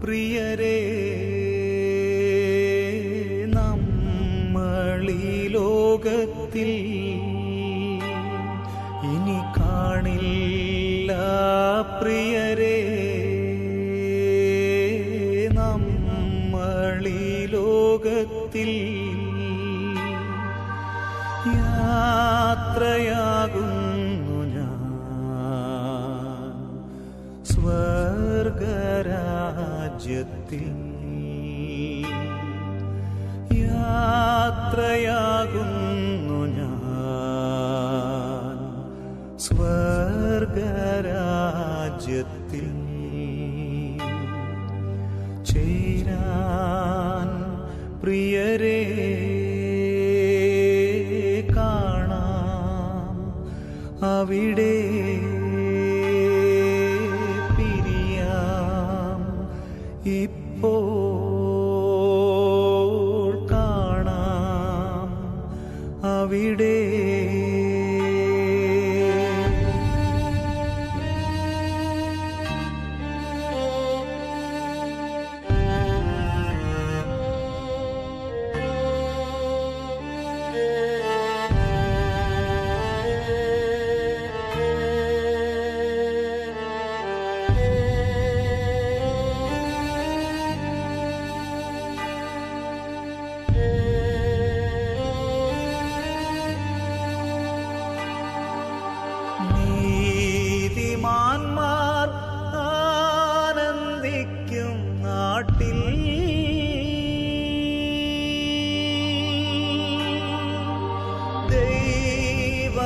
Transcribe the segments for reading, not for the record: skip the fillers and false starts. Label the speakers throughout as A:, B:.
A: പ്രിയരേ, നമ്മളീ ലോകത്തിൽ ഇനി കാണില്ല. പ്രിയരേ, നമ്മളീ ലോകത്തിൽ യാത്രയാകുന്നു ഞാൻ സ്വർഗരാജ്യത്തിൽ. യാത്രയാകുന്നു ഞാൻ സ്വർഗരാജ്യത്തിൽ. ചേരാൻ പ്രിയരേ കാണാം അവിടെ. പിരിയാം ഇപ്പോൾ കാണാം അവിടെ. നീതിമാന്മാർ ആനന്ദിക്കും നാട്ടിൽ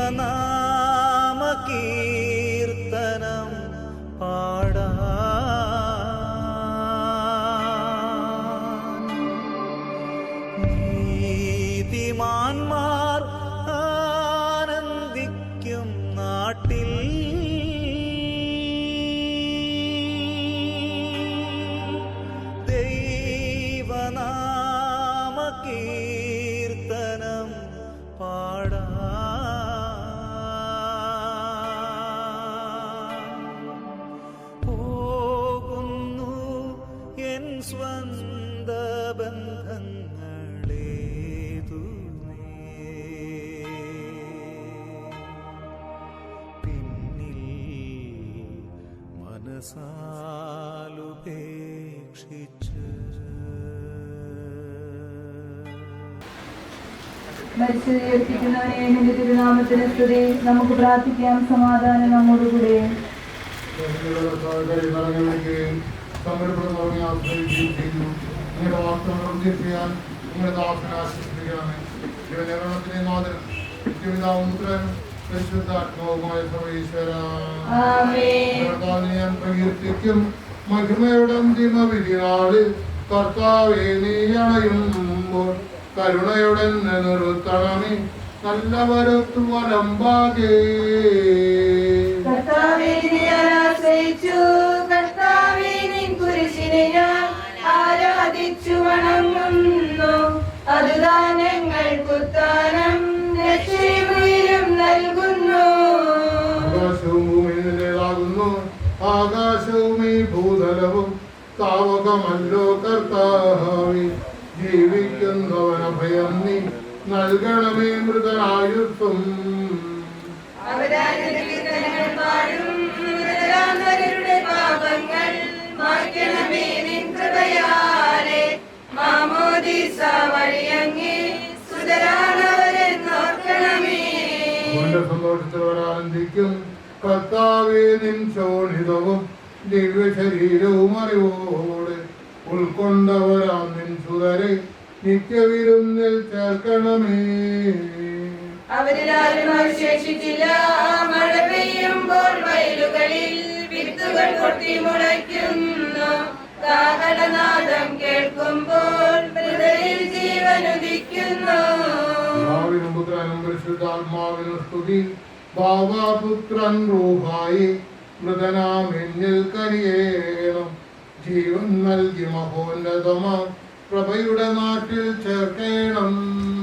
A: ദൈവനാമ കീർത്തനം പാടാൻ. നീതിമാന്മാർ ആനന്ദിക്കും നാട്ടിൽ ദൈവനാമ കീർത്തനം പാടാൻ. പോകുന്നു എൻ സ്വന്ത ബന്ധങ്ങളേതു പിന്നിൽ മനസാലുപേക്ഷിച്ച്.
B: മരിച്ചുയർപ്പിക്കുന്നവനെ നിന്റെ തിരുനാമത്തിന് സ്തുതി. നമുക്ക് പ്രാർത്ഥിക്കാം. സമാധാനം നമ്മോടുകൂടെ.
C: ഞാൻ പ്രകീർത്തിക്കും മഹിമയുടെ അന്തിമ വിധിനാളിൽ. കർത്താവേ, നീ അണയുമ്പോൾ കരുണയുടെ നിർത്തണമേ. നല്ല വരത്തു വലമ്പാകേ
B: ആരാധിച്ചു വണങ്ങുന്നു. അതുതാൻ ഞങ്ങൾക്കുത്താനം രക്ഷയും നൽകുന്നു.
C: ആകാശവും ഭൂമിയിലേതാകുന്നു. ആകാശവും ഈ ഭൂതലവും താവകമല്ലോ കർത്താവേ. ജീവിക്കുന്നവനഭയം നീ നൽകണമേ മൃതനായുസ്സും.
B: പാപങ്ങൾ മായ്ക്കണമേ നിൻ കൃപയാലെ. മാമോദീസ വഴിയങ്ങി സുതരാണവരെന്നോർക്കണമേ.
C: സന്തോഷത്തോടാനന്ദിക്കും കർത്താവേ, നിൻ ശോണിതവും ദിവ്യ ശരീരവും അറിവോടെ ഉൾക്കൊണ്ടവരാ നിൻ സുതരെ നിത്യവിരുന്നിൽ ചേർക്കണമേ.
B: അവരിലാരും അവശേഷിച്ചില്ല. മഴ പെയ്യുമ്പോൾ വയലുകളിൽ വിത്തുകൾ പൊട്ടി മുളയ്ക്കുന്നു. കാഹളനാദം കേൾക്കുമ്പോൾ ഹൃദയിൽ ജീവനുദിക്കുന്നു.
C: പിതാവിനും പുത്രനും പരിശുദ്ധാത്മാവിനും സ്തുതി. ഭാവപുത്രൻ റൂഹായി മൃതനാമെന്നിൽ കനിയേണം. ജീവൻ നൽകി മഹോന്നതമാ പ്രഭയുടെ നാട്ടിൽ ചേർക്കണം.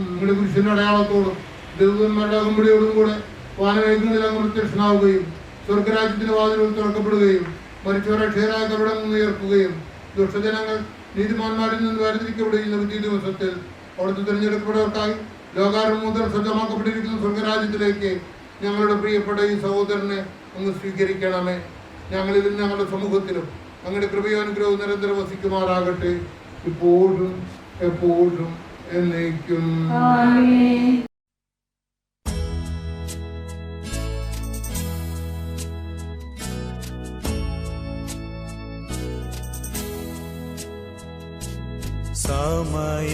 C: നിങ്ങളുടെ പുരുഷന്റെ അടയാളത്തോടും ദൈവന്മാരുടെ അകമ്പടിയോടും കൂടെ വാനമേഘങ്ങളിൽ അങ്ങ് പ്രത്യക്ഷനാവുകയും സ്വർഗരാജ്യത്തിന്റെ വാതിലുകൾ തുറക്കപ്പെടുകയും മരിച്ചവരെ ക്ഷേരാകരുടെ നിന്ന് ഉയർത്തുകയും ദുഷ്ടജനങ്ങൾ നീതിമാന്മാരിൽ നിന്ന് വേർതിരിക്കപ്പെടുകയും ഈ ദിവസത്തിൽ അവിടുത്തെ തിരഞ്ഞെടുക്കപ്പെട്ടവർക്കായി ലോകാരംഭം സജ്ജമാക്കപ്പെട്ടിരിക്കുന്ന സ്വർഗരാജ്യത്തിലേക്ക് ഞങ്ങളുടെ പ്രിയപ്പെട്ട ഈ സഹോദരനെ അങ്ങ് സ്വീകരിക്കണമേ. ഞങ്ങളിലും ഞങ്ങളുടെ സമൂഹത്തിലും അങ്ങയുടെ കൃപയോ അനുഗ്രഹവും നിരന്തരം വസിക്കുമാറാകട്ടെ, ഇപ്പോഴും എപ്പോഴും എന്നേക്കും.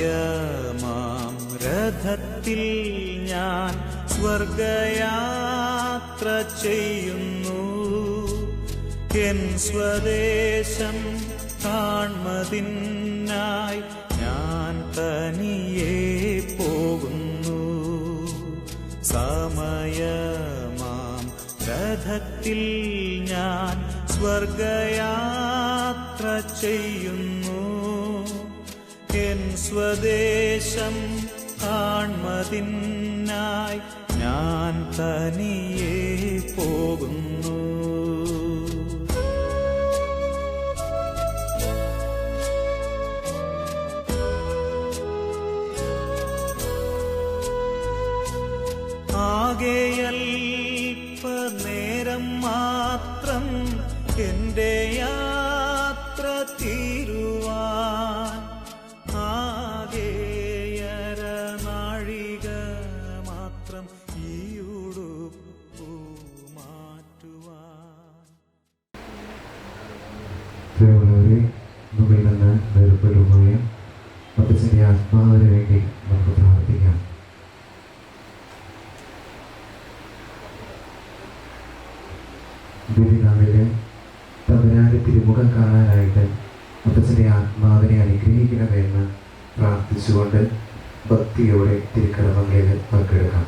A: സമയമാം രഥത്തിൽ ഞാൻ സ്വർഗയാത്ര ചെയ്യുന്നു. എൻ സ്വദേശം കാൺമതിനായി ഞാൻ തനിയെ പോകുന്നു. സമയമാം രഥത്തിൽ ഞാൻ സ്വർഗയാത്ര ചെയ്യുന്നു. എൻ സ്വദേശം കാൺമതിനായി ഞാൻ തനിയെ പോകുന്നു. ആകെയൽപ്പനേരം മാത്രം എൻ്റെ യാത്ര തീരുവാൻ, ആകെയര നാഴിക മാത്രം ഈ ഉടുപ്പു മാറ്റുവാൻ.
D: പ്രിയമുള്ളവരെ, നമ്മിൽ നിന്ന് വേർപെടുപോയ അപ്പച്ചൻ്റെ ആത്മാവിന് വേണ്ടി നമുക്ക് പ്രാർത്ഥിക്കാം. ബലിനാളില് തമ്പുരാന്റെ തിരുമുഖം കാണാനായിട്ട് അപ്പച്ചൻ്റെ ആത്മാവിനെ അനുഗ്രഹിക്കണമെന്ന് പ്രാർത്ഥിച്ചുകൊണ്ട് ഭക്തിയോടെ തിരുക്കർമ്മങ്ങളിൽ പങ്കെടുക്കാം.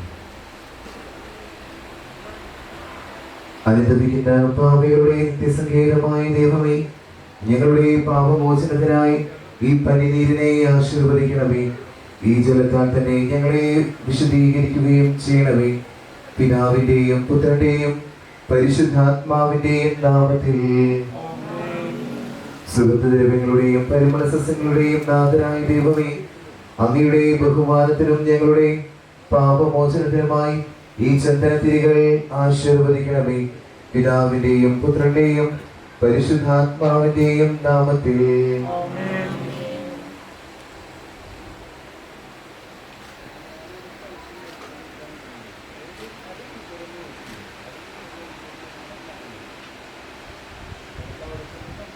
D: അനുദപിക്കുന്ന പാപികളുടെ നിത്യസങ്കേതമായ ദൈവമേ, ഞങ്ങളുടെ പാപമോചനത്തിനായി ഈ പനിനീരിനെ ആശീർവദിക്കണമേ. ഈ ജലത്താൽ തന്നെ ഞങ്ങളെ വിശുദ്ധീകരിക്കുകയും ചെയ്യണമേ. പിതാവിന്റെയും പുത്രന്റെയും പരിശുദ്ധാത്മാവിന്റെയും നാമത്തിൽ. സുഗന്ധദ്രവ്യങ്ങളുടെയും പരിമള സസ്യങ്ങളുടെയും നാഥനായ ദൈവമേ, അങ്ങയുടെ ബഹുമാനത്തിനും ഞങ്ങളുടെ പാപമോചനത്തിനുമായി ഈ ചന്ദനത്തിരികൾ ആശീർവദിക്കണമേ. പിതാവിന്റെയും പുത്രന്റെയും പരിശുദ്ധാത്മാവിന്റെയും നാമത്തിൽ.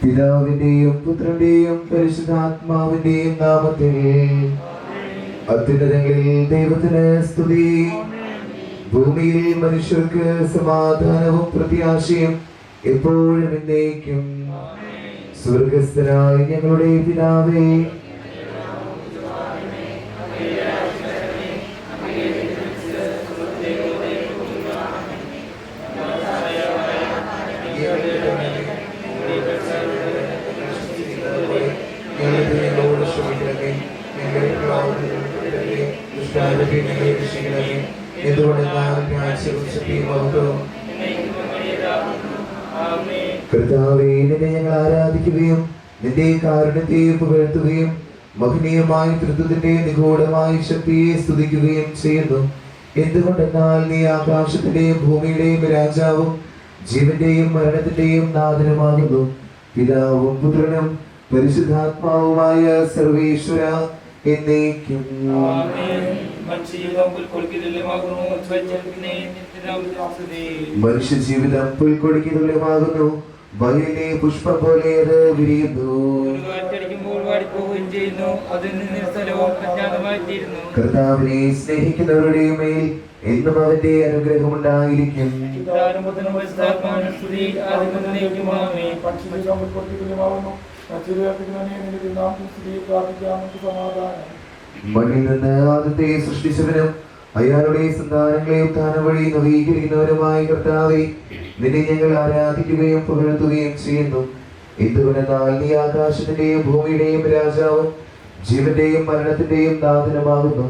D: പിതാവിന്റെയും പുത്രന്റെയും പരിശുദ്ധാത്മാവിന്റെയും നാമത്തിൽ. അത്യുന്നതങ്ങളിൽ ദൈവത്തിന് സ്തുതി. ഭൂമിയിൽ മനുഷ്യർക്ക് സമാധാനവും പ്രത്യാശയും എപ്പോഴും എന്നേക്കും. സ്വർഗസ്ഥനായ ഞങ്ങളുടെ പിതാവേ, കർത്താവേ, നിന്നെ ഞങ്ങൾ ആരാധിക്കുകയും നിന്റെ കാരുണ്യത്തെ പുകഴ്ത്തുകയും മഹനീയമായ തൃത്വത്തിന്റെ നിഗൂഢമായ ശക്തിയെ സ്തുതിക്കുകയും ചെയ്യുന്നു. എന്തുകൊണ്ടെന്നാൽ നീ ആകാശത്തിന്റെയും ഭൂമിയുടെയും രാജാവും ജീവന്റെയും മരണത്തിന്റെയും നാഥനുമാകുന്നു. പിതാവും പുത്രനും പരിശുദ്ധാത്മാവുമായ സർവേശ്വര എന്നേക്കും. മനുഷ്യജീവിതം പുൽക്കൊടിക്ക് തുല്യമാകുന്നു. വയലിലെ പുഷ്പം പോലെ അത് വിരിയുന്നു.
E: കാറ്റടിക്കുമ്പോൾ വാടിപ്പോവുകയും ചെയ്യുന്നു. അതിൽ നിന്ന് സ്ഥലവും അജ്ഞാതമായിത്തീരുന്നു.
D: കർത്താവിനെ സ്നേഹിക്കുന്നവരുടെ മേൽ എന്നും അവന്റെ അനുഗ്രഹം ഉണ്ടായിരിക്കും. മണ്ണിൽ നിന്ന് ആദ്യത്തെ സൃഷ്ടിച്ചവനും അയാളുടെ സന്താനങ്ങളെ ഉത്ഥാനം വഴി നവീകരിക്കുന്നവരുമായ കർത്താവെ, നിന്നെ ഞങ്ങൾ ആരാധിക്കുകയും പുകഴ്ത്തുകയും ചെയ്യുന്നു. എന്തുകൊണ്ടെന്നാൽ നീ ആകാശത്തിന്റെയും ഭൂമിയുടെയും രാജാവും ജീവന്റെയും മരണത്തിന്റെയും നാഥനുമാകുന്നു.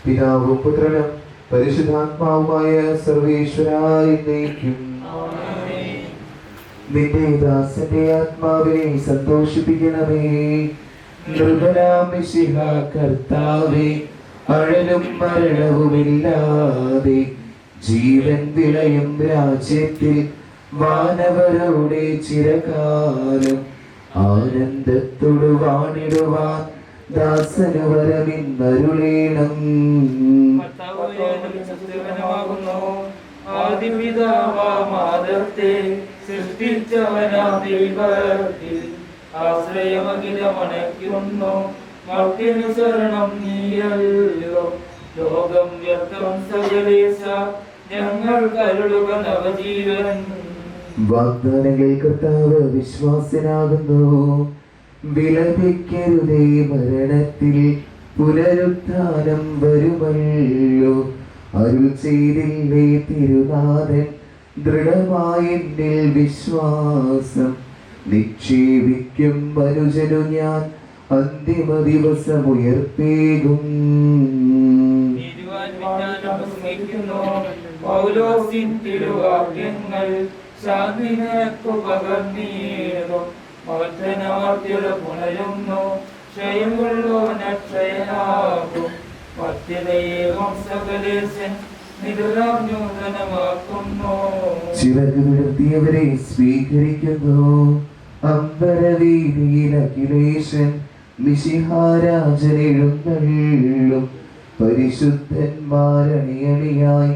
D: പിതാവും പുത്രനും പരിശുദ്ധാത്മാവുമായ സർവേശ്വരായി നയിക്കും. നിന്റെ ദാസന്റെ ആത്മാവിനെ സന്തോഷിപ്പിക്കണമേ. നിർമ്മലാം മിശിഹാ കർത്താവേ, അഴലും മരണവുമില്ലാതെ ജീവൻ വിളയും രാജ്യത്തിൽ വാനവരുടെ ചിരകാലം ആനന്ദത്തോടു വാണിടുവാൻ ദാസനു വരമിന്നരുളേണം.
E: ആദിപിതാവാമാദത്തെ സൃഷ്ടിച്ചവനാം ദൈവത്തിൽ ആശ്രയമഖിലമണയ്ക്കുന്നു. മർത്യനു ശരണം നീയല്ലോ. ലോകം വ്യക്തം സജലേശ, ഞങ്ങൾ കരുളുക നവജീവൻ.
D: വാഗ്ദാനങ്ങളിൽ കർത്താവ് വിശ്വാസനാകുന്നു. വിലപിക്കരുതേ, മരണത്തിൽ പുനരുത്ഥാനം വരുമല്ലോ. അരുൾ ചെയ്തില്ലേ തിരുനാഥൻ, ദൃഢമായെന്നിൽ വിശ്വാസം നിക്ഷേപിക്കും മനുജനു ഞാൻ അന്തിമ ദിവസം ഉയർപ്പേകും.
E: പൗലോസിൻ തിരുവാക്യങ്ങൾ ശാന്തി നിനക്കു പകർന്നീടും. മർദ്ദനമർദ്ദത പുണരുന്നു, ക്ഷയമുള്ളവനക്ഷയനാകും. മർദ്ദതയെ വംശകലേശൻ നിരൂതനമാക്കുന്നു.
D: ചിറക് വിടർത്തിയവരെ സ്വീകരിക്കുന്നു. അമ്പരവീതിയിൽ അഖിലേശൻ മിശിഹാരാജനെഴുന്നള്ളും. പരിശുദ്ധന്മാരണിയണിയായി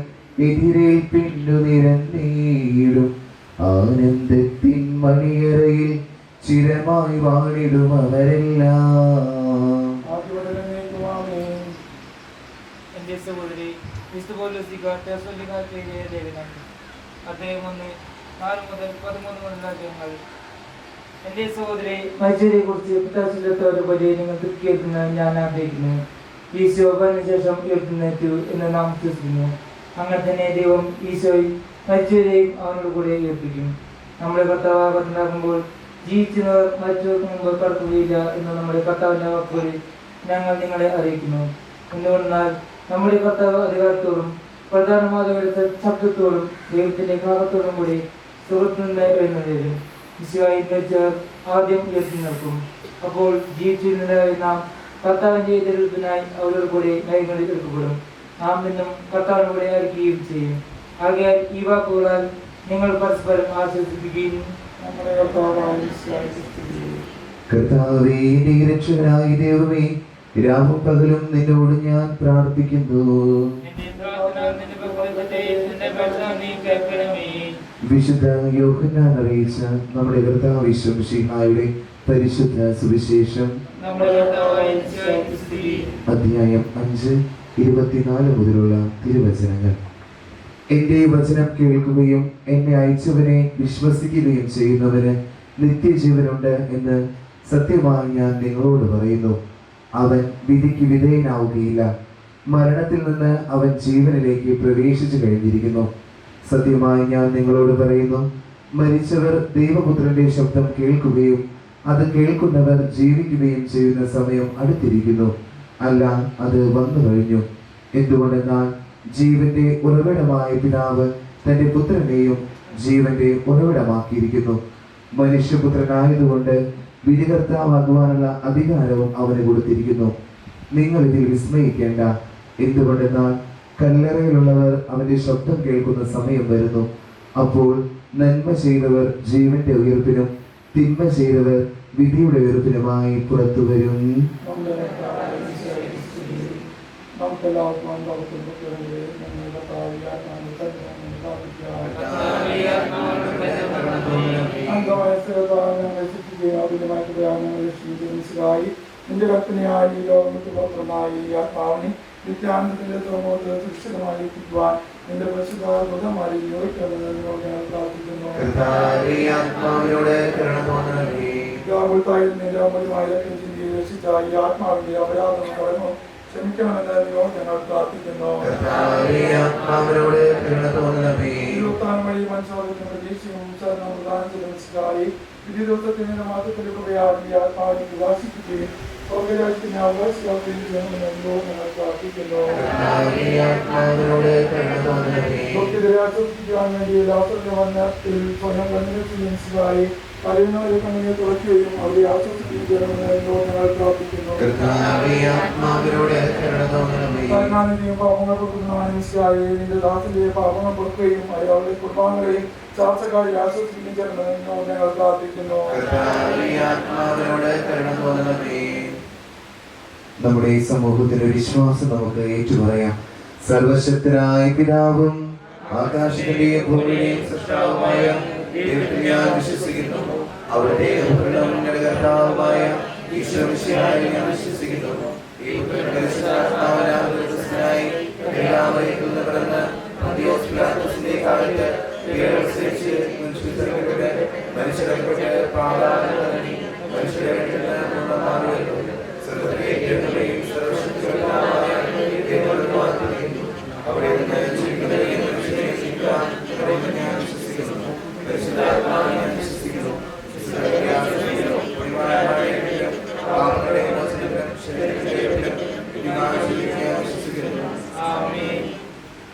D: എതിരേൽപ്പിന്നു നിരന്നീടും. ആനന്ദത്തിൻ മണിയറയിൽ ചിരമായി വാണിടും അവരെല്ലാം.
E: എന്റെ സഹോദരി ലേഖനം അദ്ദേഹം 1:4-13 എന്റെ സഹോദരി, മരിച്ചവരെ കുറിച്ച് പിതാച്ചില്ലാത്തവരുടെ പോലെ നിങ്ങൾ തൃപ്തിയെത്തുന്നത് ഞാൻ ആഗ്രഹിക്കുന്നു. ഈശോ ശേഷം ഉയർത്തുന്നേറ്റു എന്ന് നാം വിശ്വസിക്കുന്നു. അങ്ങനെ തന്നെ ദൈവം ഈശോയിൽ മരിച്ചവരെയും അവനോട് കൂടെ ഉയർപ്പിക്കും. നമ്മുടെ കർത്താവ് കർത്താകുമ്പോൾ ജീവിക്കുന്നവർ മരിച്ചവർക്ക് മുമ്പ് കടക്കുകയില്ല എന്ന് നമ്മുടെ കർത്താവിന്റെ വാക്കുകളിൽ ഞങ്ങൾ നിങ്ങളെ അറിയിക്കുന്നു. എന്തുകൊണ്ടെന്നാൽ നമ്മുടെ കർത്താവ് അധികാരത്തോടും പ്രധാനമാതയുടെ ശബ്ദത്തോടും ദൈവത്തിന്റെ ഭാഗത്തോടും കൂടി സുഹൃത്തു നിന്ന് എഴുന്നേരും. ഈശോയിൽ മരിച്ചവർ ആദ്യം ഉയർത്തി നിൽക്കും. അപ്പോൾ ജീവിച്ചിരുന്നതായി നാം കർത്താവിന്റെ എതിർപ്പിനായി അവരോട് കൂടെ നൈകളിൽ എടുക്കപ്പെടും. നാം നിന്നും കർത്താവിനൂടെ അറിയിക്കുകയും ചെയ്യും. ആകയാൽ ഈ വാക്കുകളാൽ നിങ്ങൾ പരസ്പരം ആശ്വസിപ്പിക്കുകയും
D: കർത്താവേ, എന്റെ രക്ഷകനായ ദൈവമേ, രാവും പകലും നിന്നോട് ഞാൻ പ്രാർത്ഥിക്കുന്നു. വിശുദ്ധ യോഹന്നാൻ അറിയിച്ച നമ്മുടെ കർത്താവ് മിശിഹായുടെ പരിശുദ്ധ സുവിശേഷം അധ്യായം 5:24 മുതലുള്ള തിരുവചനങ്ങൾ. എന്റെ വചനം കേൾക്കുകയും എന്നെ അയച്ചവനെ വിശ്വസിക്കുകയും ചെയ്യുന്നവന് നിത്യജീവനുണ്ട് എന്ന് സത്യമായി ഞാൻ നിങ്ങളോട് പറയുന്നു. അവൻ വിധിക്ക് വിധേയനാവുകയില്ല, മരണത്തിൽ നിന്ന് അവൻ ജീവനിലേക്ക് പ്രവേശിച്ചു കഴിഞ്ഞിരിക്കുന്നു. സത്യമായി ഞാൻ നിങ്ങളോട് പറയുന്നു, മരിച്ചവർ ദൈവപുത്രന്റെ ശബ്ദം കേൾക്കുകയും അത് കേൾക്കുന്നവർ ജീവിക്കുകയും ചെയ്യുന്ന സമയം അടുത്തിരിക്കുന്നു. അല്ല, അത് വന്നു കഴിഞ്ഞു. എന്തുകൊണ്ടെന്നാൽ ജീവന്റെ ഉറവിടമായ പിതാവ് തന്റെ പുത്രനെയും ജീവന്റെ ഉറവിടമാക്കിയിരിക്കുന്നു. മനുഷ്യപുത്രനായതുകൊണ്ട് വിധികർത്താവാകുവാനുള്ള അധികാരവും അവന് കൊടുത്തിരിക്കുന്നു. നിങ്ങൾ ഇതിൽ വിസ്മയിക്കേണ്ട. എന്തുകൊണ്ടെന്നാൽ കല്ലറയിലുള്ളവർ അവന്റെ ശബ്ദം കേൾക്കുന്ന സമയം വരുന്നു. അപ്പോൾ നന്മ ചെയ്തവർ ജീവന്റെ ഉയർപ്പിനും തിന്മ ചെയ്തവർ വിധിയുടെ ഉയർപ്പിനുമായി പുറത്തു വരും.
F: അംഗമായ ഞങ്ങൾ സൃഷ്ടിക്കുകയും അതുല്യമായ ഞങ്ങൾ രക്ഷിക്കുകയും മനസ്സിലായി നിന്റെ കൽപ്പനയായി ഈ ലോകത്ത് പുറത്തുമായി ഈ ആത്മാവിനെ നിത്യാനന്ദത്തിന്റെ തോമോത്ത് സുരക്ഷിതമായി എത്തിക്കുവാൻ നിന്റെ പരിശുദ്ധമായി യോജിക്കണമെന്ന് ഞങ്ങൾ പ്രാർത്ഥിക്കുന്നു. നിരാമൂലമായ ചിന്തയെ രക്ഷിച്ച ഈ ആത്മാവിന്റെ അപരാധം കടന്നു ക്ഷമിക്കണമെന്ന് ഞങ്ങൾ പ്രാർത്ഥിക്കുന്നു. വഴി മനസ്സോടൊപ്പം പ്രതീക്ഷയും മനസ്സിലായി വിധി ദിവസത്തിന്റെ മാറ്റത്തിലൂടെയാണ് ഈ ആത്മാവിനെ വികാസിക്കുകയും സ്വർഗരാജ്യത്തിന് അവകാശമാക്കുകയും ചെയ്യണമെന്ന് ഞങ്ങൾ പ്രാർത്ഥിക്കുന്നു. ആശ്വസിപ്പിക്കാൻ വേണ്ടി ലാസറിന്റെ സ്വയം മനസ്സിലായി കഴിയുന്നവരെ കണ്ണിനെ തുറക്കുകയും അവരെ ആശ്വസിക്കുകയും ചെയ്യണമെന്ന് ഞങ്ങൾ പ്രാർത്ഥിക്കുന്നു. പാപങ്ങൾ മനസ്സിലായി നിന്റെ ദാസന്റെ പാപങ്ങൾ പുറക്കുകയും അയാളുടെ കുടുംബാംഗങ്ങളെയും ചാർച്ചക്കാരെ ആശ്വസിക്കുകയും ചെയ്യണമെന്ന് ഞങ്ങൾ പ്രാർത്ഥിക്കുന്നു.
D: നമ്മുടെ ഈ സമൂഹത്തിന്റെ വിശ്വാസം നമുക്ക് ഏറ്റുപറയാം. സർവശക്തനായ പിതാവും ആകാശത്തിന്റെയും ഭൂമിയുടെയും സൃഷ്ടാവുമായ ദൈവത്തിൽ ഞാൻ വിശ്വസിക്കുന്നു. അവിടുത്തെ കർത്താവുമായ ഈശ്വരമിശിഹായിൽ ഞാൻ വിശ്വസിക്കുന്നു. ഈ പരിശുദ്ധാത്മാവിനായി എല്ലാവരെയും പിറന്ന് പന്തിയോസ് പിലാത്തോസിന്റെ കാലത്ത് മനുഷ്യരപ്പെട്ട് പാതാളി മനുഷ്യരെ അവിടെ നിന്ന് ജീവിക്കുന്നവരെയും മനുഷ്യരെ ഞാൻ വിശ്വസിക്കുന്നു. പരിശുദ്ധാത്മാവിനെ ഞാൻ വിശ്വസിക്കുന്നു.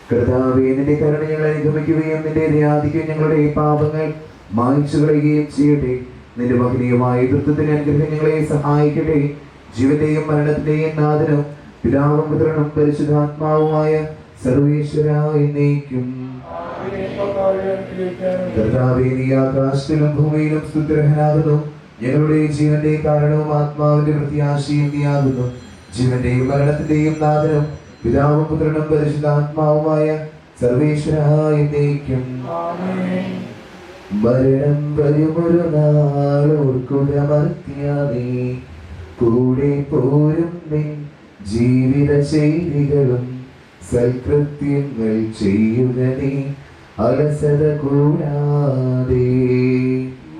D: കർത്താവേ, നിന്റെ കരുണ ഞങ്ങളെ അനുഗമിക്കുകയും നിന്റെ ദയാധിക്യം ഞങ്ങളുടെ പാപങ്ങൾ മായ്ച്ചു കളയുകയും ചെയ്യട്ടെ. നിന്റെ മഹനീയമായ തൃത്വത്തിന്റെ അനുഗ്രഹം ഞങ്ങളെ സഹായിക്കട്ടെ. ജീവന്റെയും മരണത്തിന്റെയും നാഥനും പിതാവും പുത്രനും പരിശുദ്ധാത്മാവുമായ സർവേശ്വരായ എന്നേക്കും. കർത്താവേ, നീ ആകാശത്തിലും ഭൂമിയിലും സ്തുത്യർഹനാകുന്നു. ഞങ്ങളുടെ ജീവന്റെ കാരണവും ആത്മാവിന്റെ പ്രത്യാശയും നീയാകുന്നു. ജീവന്റെയും മരണത്തിന്റെയും നാഥനും പിതാവും പുത്രനും പരിശുദ്ധാത്മാവുമായ സർവേശ്വരായ എന്നേക്കും. മരണം വരുമൊരു നാളോർക്കുക മർത്യാനേ, കൂടെ പോരും നിൻ ജീവിത ചെയ്തികളും സൽകൃത്യങ്ങൾ ചെയ്യുക നീ അലസത കൂടാതെ.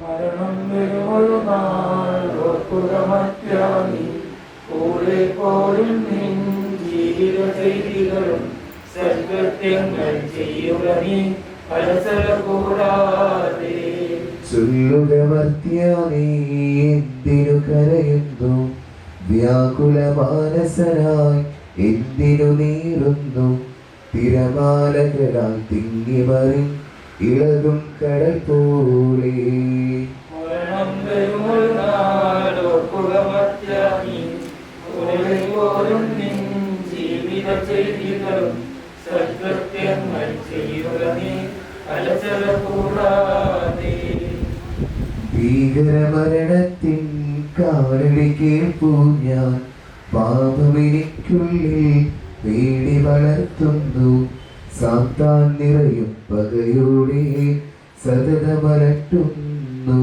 F: മരണം വരുമൊരു നാളോർക്കുക മർത്യാനേ, കൂടെ പോരും നിൻ ജീവിത ചെയ്തികളും സൽകൃത്യങ്ങൾ ചെയ്യുക നീ അലസത കൂടാതെ.
D: ചൊല്ലുക മർത്യാനേ, എന്തിനു കരയുന്നു? വ്യാകുല മാനസനായി എന്തിനു നീറുന്നു? തിരമാലകളാൽ തിങ്ങിമറി ഇളകും കടൽ പോലെ.
F: മരണം വരുമൊരു നാളോർക്കുക മർത്യാനേ, കൂടെ പോരും നിൻ ജീവിത ചെയ്തികളും സൽകൃത്യങ്ങൾ ചെയ്യുക നീ അലസത കൂടാതെ.
D: ഭീകരമരണത്തിൻ കാലടി കേൾപ്പൂ ഞാൻ, പാപമെനിക്കുള്ളിൽ പേടി വളർത്തുന്നു. സാത്താൻ നിറയും പകയോടെ സതതമലട്ടുന്നു.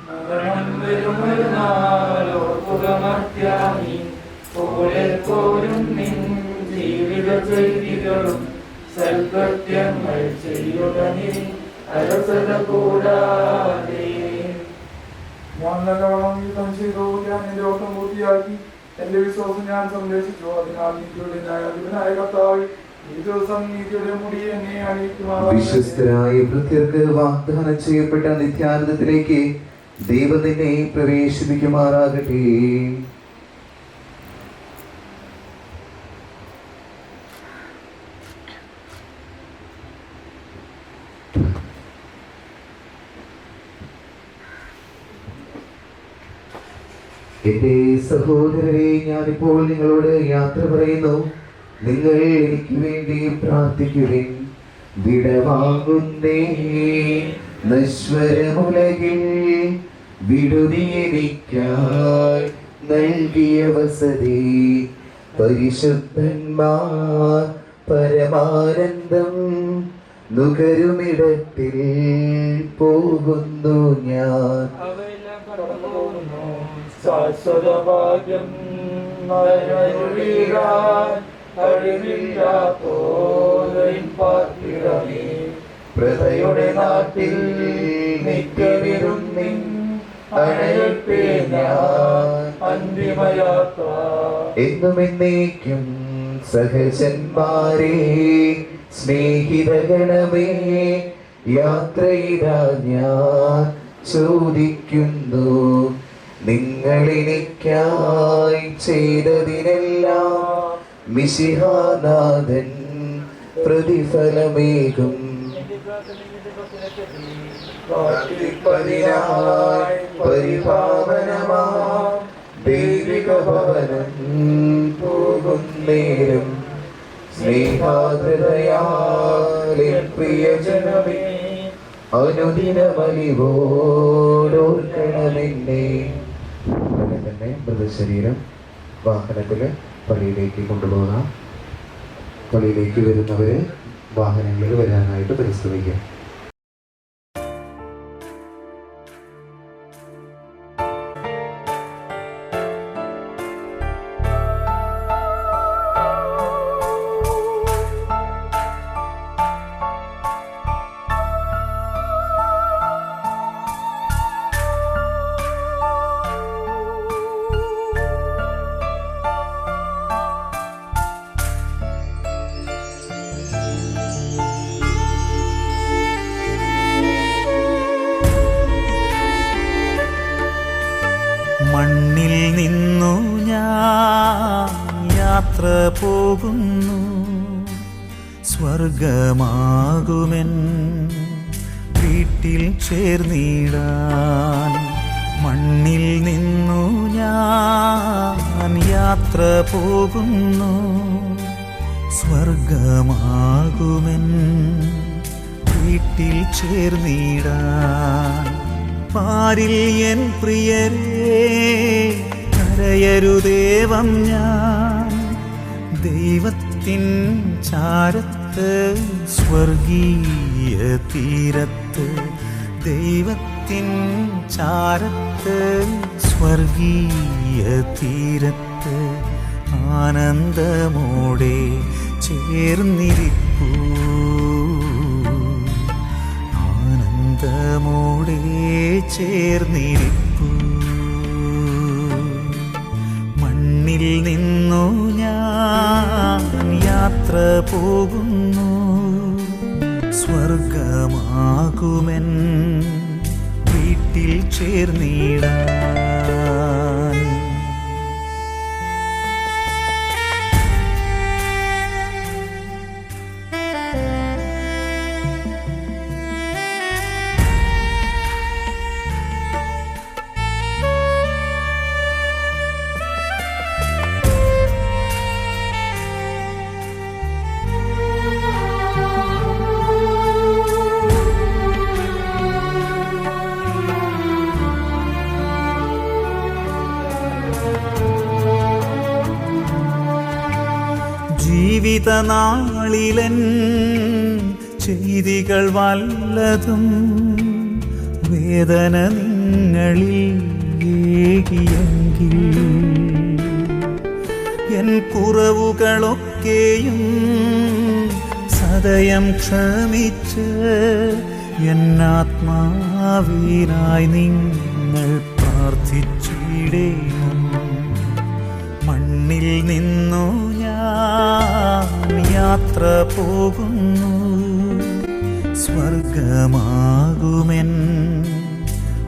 F: മരണം വരുമൊരു നാളോർക്കുക മർത്യാനേ, കൂടെ പോരും നിൻ ജീവിത ചെയ്തികളും സൽകൃത്യങ്ങൾ ചെയ്യുക നീ അലസത കൂടാതെ. ഞാൻ നല്ലവണ്ണം യുദ്ധം ചെയ്തു, ഞാൻ എന്റെ ഓട്ടം പൂർത്തിയാക്കി, എന്റെ വിശ്വാസം ഞാൻ സംരക്ഷിച്ചു. അതിനാൽ നീതിയുടെ ന്യായാധിപനായ കർത്താവേ, ഈ ദിവസം നീതിയുടെ മുടി എന്നെ അണിയിക്കുമാറാകട്ടെ.
D: വിശ്വസ്തരായ ഭൃത്യർക്ക് വാഗ്ദാനം ചെയ്യപ്പെട്ട നിത്യാനന്ദത്തിലേക്ക് ദൈവം നിന്നെ പ്രവേശിപ്പിക്കുമാറാകട്ടെ. എന്റെ സഹോദരരെ, ഞാനിപ്പോൾ നിങ്ങളോട് യാത്ര പറയുന്നു. നിങ്ങൾ എനിക്ക് വേണ്ടി പ്രാർത്ഥിക്കുവിൻ. വിടവാങ്ങുന്നേ നശ്വരമുലകിൽ വിടുതി എനിക്കായി നൽകിയ വസതി. പരിശുദ്ധന്മാർ പരമാനന്ദം നുകരുമിടത്തിൽ പോകുന്നു ഞാൻ.
E: അവയെല്ലാം കടന്നു പോകുന്നു.
F: ശാശ്വത ഭാഗ്യം പാർപ്പിടമേ.
D: പ്രഭയുടെ നാട്ടിൽ നിത്യവിരുന്നിൻ അണയട്ടെ ഞാൻ.
F: അന്തിമയാത്ര
D: എന്നും എന്നേക്കും സഹജന്മാരെ സ്നേഹിതഗണമേ, യാത്രയിതാ ഞാൻ ചോദിക്കുന്നു, നിങ്ങളെനിക്കായി ചെയ്തതിനെല്ലാം മിശിഹാനാഥൻ പ്രതിഫലമേകും. പ്രാർത്ഥിപ്പതിനായി പരിപാവനമാം ദൈവിക ഭവനം പോകും നേരം സ്നേഹാദ്രതയാലെ പ്രിയജനമേ, അനുദിനമലിവോടോർക്കണമെന്നെ. അങ്ങനെ തന്നെ മൃതശരീരം വാഹനത്തില് പള്ളിയിലേക്ക് കൊണ്ടുപോകാം. പള്ളിയിലേക്ക് വരുന്നവര് വാഹനങ്ങളിൽ വരാനായിട്ട് പരിശ്രമിക്കാം.
A: മണ്ണിൽ നിന്നു ഞാൻ യാത്ര പോകുന്നു, സ്വർഗമാകുമെൻ വീട്ടിൽ ചേർന്നിടാൻ. മണ്ണിൽ നിന്നു ഞാൻ യാത്ര പോകുന്നു, സ്വർഗമാകുമെൻ വീട്ടിൽ ചേർന്നിടാൻ. പാരിൽ എൻ പ്രിയരേ കരയരുദേവം ഞാൻ, ദൈവത്തിൻ ചാരത്ത് സ്വർഗീയ തീരത്ത്. ദൈവത്തിൻ ചാരത്ത് സ്വർഗീയ തീരത്ത് ആനന്ദമോടെ ചേർന്നിരിപ്പൂ. ആനന്ദമോടെ ചേർന്നിരിപ്പൂ. മണ്ണിൽ നിന്നു ഞാൻ യാത്ര പോകുന്നു, സ്വർഗമാകുമെൻ വീട്ടിൽ ചേർന്നിടാൻ. ജീവിതനാളിലൻ ചെയ്തികൾ വല്ലതും വേദന നിങ്ങളിൽ ഏകിയെങ്കിൽ, എൻ കുറവുകളൊക്കെയും സദയം ക്ഷമിച്ച് എന്നാത്മാവിനായി നിങ്ങൾ പ്രാർത്ഥിച്ചിടേണം. മണ്ണിൽ നിന്നു ഞാൻ യാത്ര പോകുന്നു, സ്വർഗമാകുമെൻ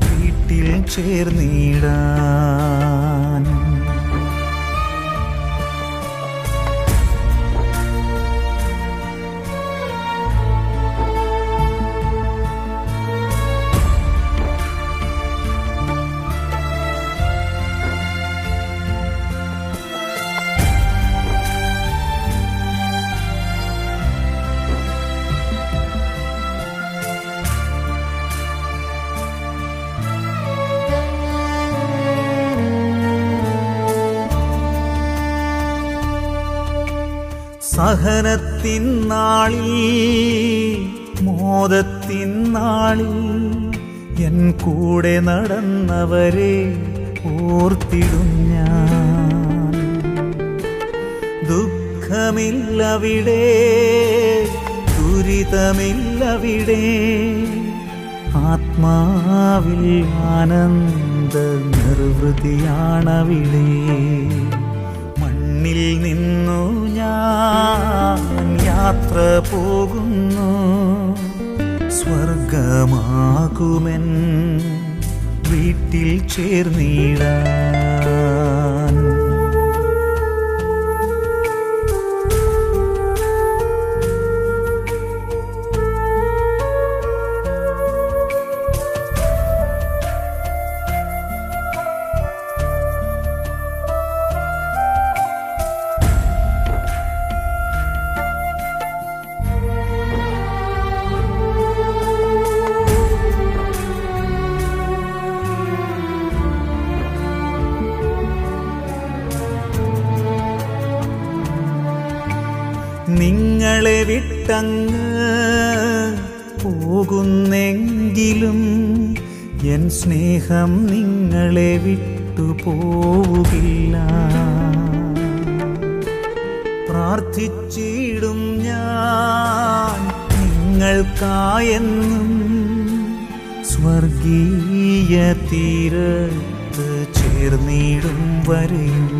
A: വീട്ടിൽ ചേർന്നിടാൻ. സഹനത്തിൻ നാളിൽ മോദത്തിൻ നാളിൽ എൻ കൂടെ നടന്നവരെ ഓർത്തിടും ഞാൻ. ദുഃഖമില്ലവിടെ, ദുരിതമില്ലവിടെ, ആത്മാവിൽ ആനന്ദ നിർവൃതിയാണവിടെ. മണ്ണിൽ നിന്നു ഞാൻ യാത്ര പോകുന്നു, സ്വർഗമാകുമെൻ വീട്ടിൽ ചേർന്നിടാൻ. നിങ്ങളെ വിട്ടങ്ങ് പോകുന്നെങ്കിലും എൻ സ്നേഹം നിങ്ങളെ വിട്ടു പോകില്ല. പ്രാർത്ഥിച്ചിടും ഞാൻ നിങ്ങൾക്കായെന്നും, സ്വർഗീയ തീരത്ത് ചേർന്നിടും വരെയും.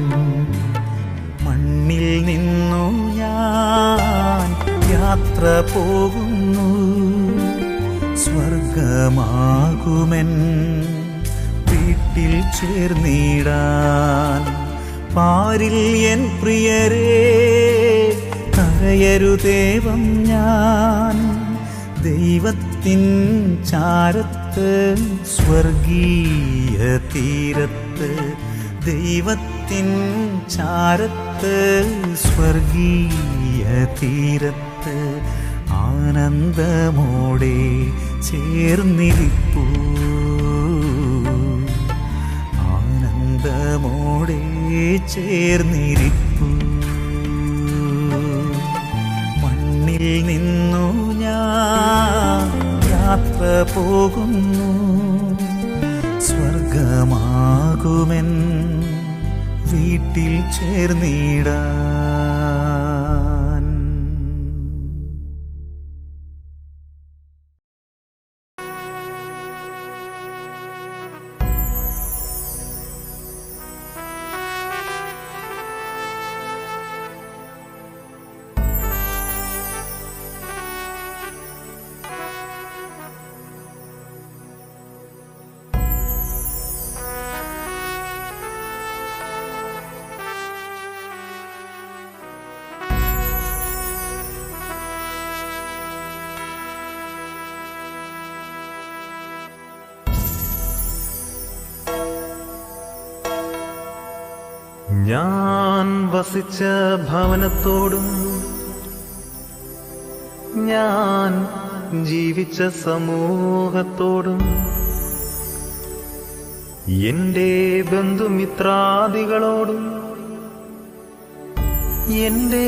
A: മണ്ണിൽ നിന്നു ഞാൻ യാത്ര പോകുന്നു, സ്വർഗമാകുമെൻ വീട്ടിൽ ചേർന്നിടാൻ. പാരിൽ എൻ പ്രിയരേ കരയരുതേവം ഞാൻ, ദൈവത്തിൻ ചാരത്ത് സ്വർഗീയ തീരത്ത്, ദൈവത്തിൻ ചാരത്ത് സ്വർഗീയ തീരത്ത് ആനന്ദമോടെ ചേർന്നിരിപ്പൂ, ആനന്ദമോടെ ചേർന്നിരിപ്പൂ. മണ്ണിൽ നിന്നു ഞാൻ യാത്ര പോകുന്നു, സ്വർഗമാകുമെൻ വീട്ടിൽ ചേർന്നിടാൻ.
G: ഞാൻ വസിച്ച ഭവനത്തോടും ഞാൻ ജീവിച്ച സമൂഹത്തോടും എൻ്റെ ബന്ധുമിത്രാദികളോടും എൻ്റെ